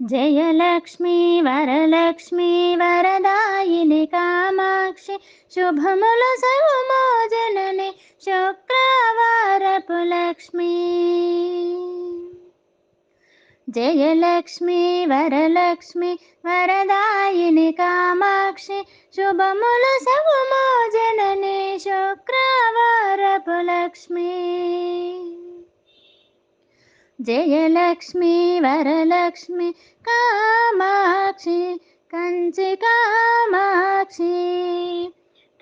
జయలక్ష్మీ వరలక్ష్మీ వరదాయిని కామాక్షి శుభముల సర్వమోజనని శుక్రవారపు లక్ష్మీ. జయలక్ష్మీ వరలక్ష్మి వరదాయిని కామాక్షి శుభముల సర్వమోజనని శుక్రవారపు లక్ష్మీ. జయలక్ష్మీ వరలక్ష్మి కామాక్షి కంచి కామాక్షి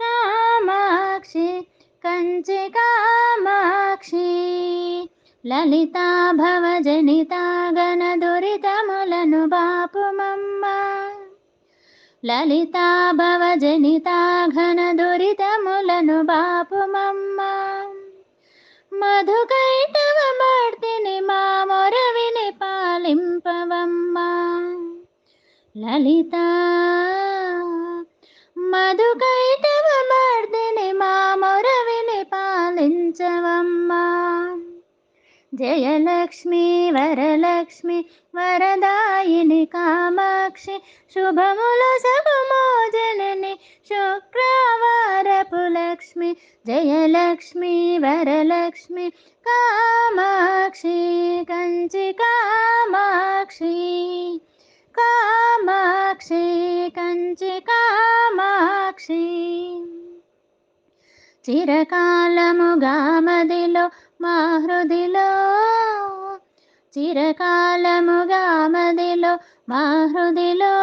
కామాక్షి కంచి కామాక్షి లలితా భవజనితా గణ దురితములను బాపుమమ్మ. లలితా భవజనితా ఘన దురితములను బాపుమమ్మ. మధుకైటవమూర్తిని మా మొరవిని పాలింపవమ్మ. లలిత మధుకైటవమూర్తిని మా మొరవిని పాలించవమ్మ. జయలక్ష్మీ వరలక్ష్మి వరదాయిని కామాక్షి శుభముల సర్వమోజనని శుక్రవారపు లక్ష్మి. జయలక్ష్మీ వరలక్ష్మి కామాక్షి కంచి కామాక్షి కామాక్షి కంచి కామాక్షి. చిరకాలముగా మదిలో మా హృదిలో చిరకాలముగా మదిలో మా హృదిలో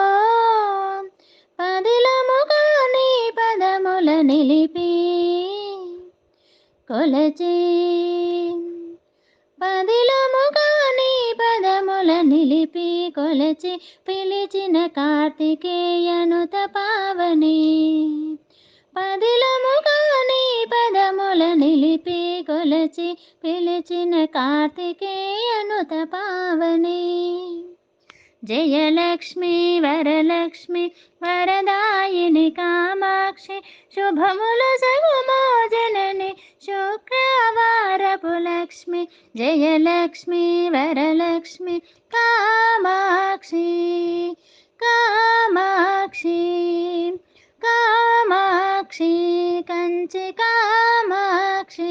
పదిలముగా నీ పదముల నిలిపి కొలచి. పదిలముగా నీ పదముల నిలిపి కొలచి పిలిచిన కార్తికేయనుత పావని. పదిలముగా నీ పదముల నిలిపి కొలచి పిలిచిన కార్తికేయనుత పావని. జయలక్ష్మీ వరలక్ష్మి వరదాయిని కామాక్షి శుభముల సర్వమోజనని శుక్రవారపు లక్ష్మి. జయలక్ష్మీ వరలక్ష్మి కామాక్షి కామాక్షి కామాక్షి కంచి కామాక్షి.